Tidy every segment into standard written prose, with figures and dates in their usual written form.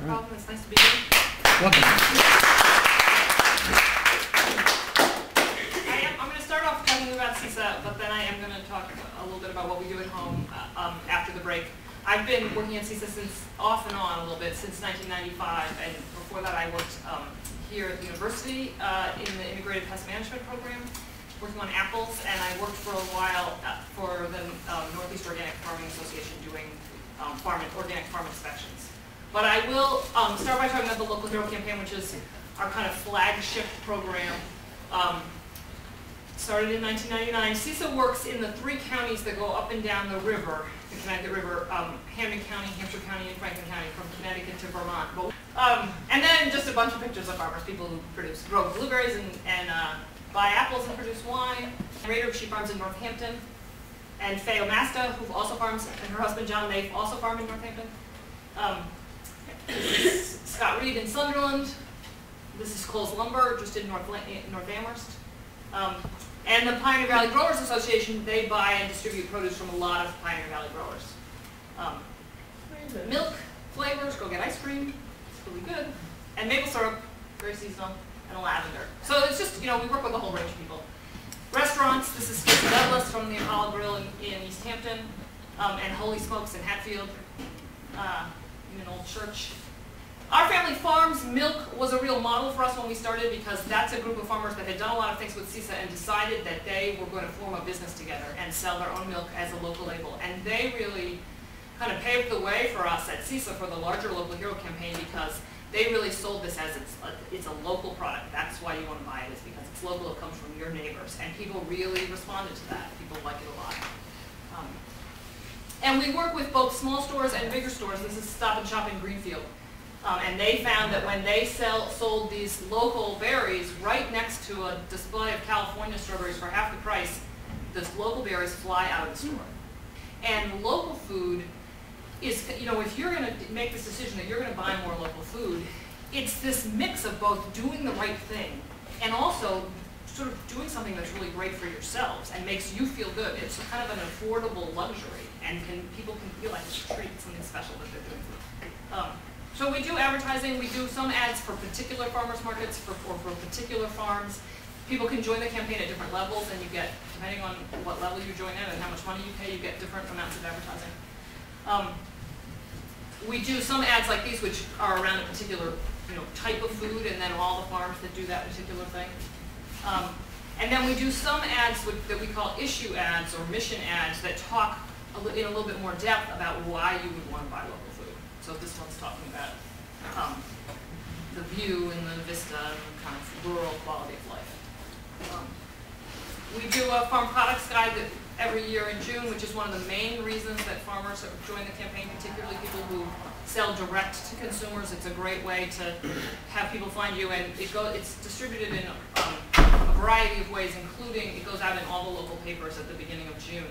Welcome. It's nice to be here. Welcome. I'm going to start off talking about CISA, but then I am going to talk a little bit about what we do at home after the break. I've been working at CISA off and on a little bit since 1995, and before that I worked here at the university in the Integrated Pest Management Program, working on apples, and I worked for a while for the Northeast Organic Farming Association doing organic farm inspections. But I will start by talking about the Local Hero Campaign, which is our kind of flagship program. Started in 1999. CISA works in the 3 counties that go up and down the river, the Connecticut River, Hampden County, Hampshire County, and Franklin County, from Connecticut to Vermont. And then just a bunch of pictures of farmers, people who grow blueberries and buy apples and produce wine. Raider, she farms in Northampton. And Faye Omasta, who also farms, and her husband John, they also farm in Northampton. This is Scott Reed in Sunderland. This is Coles Lumber, just in North Amherst. And the Pioneer Valley Growers Association, they buy and distribute produce from a lot of Pioneer Valley growers. Milk, flavors, go get ice cream, it's really good. And maple syrup, very seasonal, and lavender. So it's just, we work with a whole range of people. Restaurants, this is Casey Douglas from the Apollo Grill in East Hampton, and Holy Smokes in Hatfield, in an old church. Our family farms. Milk was a real model for us when we started, because that's a group of farmers that had done a lot of things with CISA and decided that they were going to form a business together and sell their own milk as a local label. And they really kind of paved the way for us at CISA for the larger Local Hero Campaign, because they really sold this as it's a local product. That's why you want to buy it, is because it's local, it comes from your neighbors. And people really responded to that. People like it a lot. And we work with both small stores and bigger stores. This is Stop and Shop in Greenfield. And they found that when they sold these local berries right next to a display of California strawberries for half the price, those local berries fly out of the store. And local food is, if you're going to make this decision that you're going to buy more local food, it's this mix of both doing the right thing and also sort of doing something that's really great for yourselves and makes you feel good. It's kind of an affordable luxury, and people can feel like it's a treat, something special that they're doing. So we do advertising. We do some ads for particular farmers markets or for particular farms. People can join the campaign at different levels, and you get, depending on what level you join at and how much money you pay, you get different amounts of advertising. We do some ads like these, which are around a particular type of food, and then all the farms that do that particular thing. And then we do some ads that we call issue ads or mission ads that talk in a little bit more depth about why you would want to buy local food. So this one's talking about the view and the vista and kind of rural quality of life. We do a farm products guide every year in June, which is one of the main reasons that farmers join the campaign, particularly people who sell direct to consumers. It's a great way to have people find you, and it's distributed in a variety of ways, including it goes out in all the local papers at the beginning of June.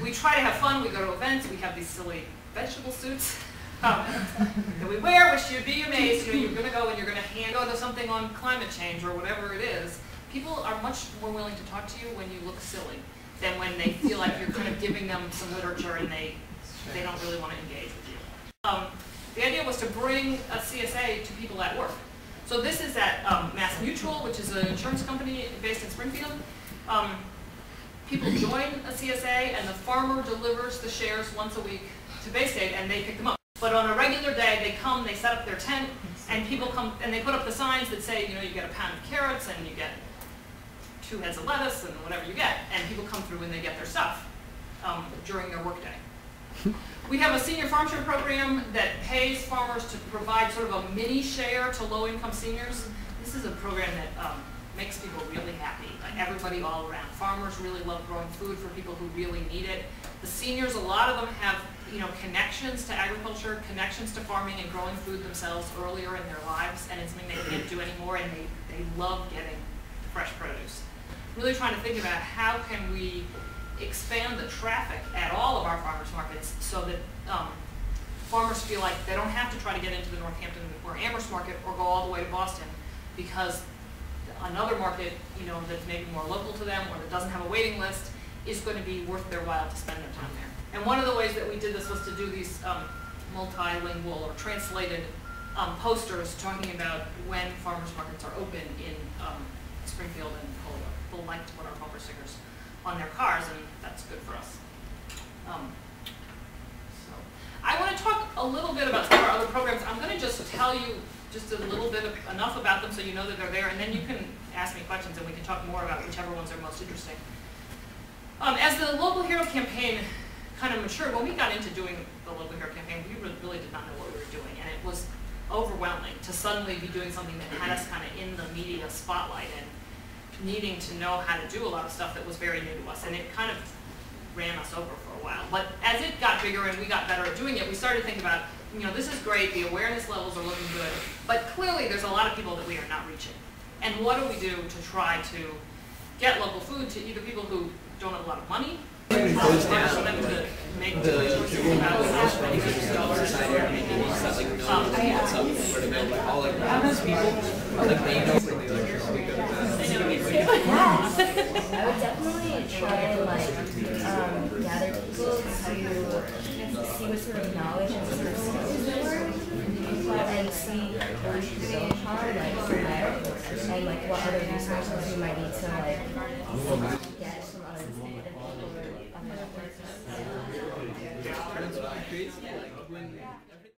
We try to have fun. We go to events. We have these silly vegetable suits that we wear, which you'd be amazed. You're going to go and you're going to go to something on climate change or whatever it is. People are much more willing to talk to you when you look silly than when they feel like you're kind of giving them some literature and they don't really want to engage with you. The idea was to bring a CSA to people at work. So this is at Mass Mutual, which is an insurance company based in Springfield. People join a CSA, and the farmer delivers the shares once a week to Bay State, and they pick them up. But on a regular day, they come, they set up their tent, and people come, and they put up the signs that say, you get a pound of carrots, and you get 2 heads of lettuce, and whatever you get. And people come through and they get their stuff during their workday. We have a senior farm share program that pays farmers to provide sort of a mini share to low-income seniors. This is a program that makes people really happy, everybody all around. Farmers really love growing food for people who really need it. The seniors, a lot of them have connections to agriculture, connections to farming and growing food themselves earlier in their lives, and it's something they can't do anymore, and they love getting fresh produce. Really trying to think about how can we expand the traffic at all of our farmers markets so that farmers feel like they don't have to try to get into the Northampton or Amherst market or go all the way to Boston, because another market that's maybe more local to them or that doesn't have a waiting list is going to be worth their while to spend their time there. And one of the ways that we did this was to do these multilingual or translated posters talking about when farmers markets are open in Springfield and Holyoke. People like to put our bumper stickers on their cars, and that's good for us. So I want to talk a little bit about some of our other programs. I'm going to just tell you just a little bit enough about them so you know that they're there, and then you can ask me questions and we can talk more about whichever ones are most interesting. As the Local Hero campaign kind of matured, when we got into doing the Local Hero campaign, we really did not know what we were doing, and it was overwhelming to suddenly be doing something that had us kind of in the media spotlight and needing to know how to do a lot of stuff that was very new to us, and it kind of ran us over for a while. But as it got bigger and we got better at doing it, we started thinking about, you know, this is great, the awareness levels are looking good, but clearly there's a lot of people that we are not reaching. And what do we do to try to get local food to either people who don't have a lot of money, for them to make the choices about I would definitely try and gather people to see what sort of knowledge and sort of skills there were, and see where we could build upon from there, and what other resources we might need to get from other people or other networks.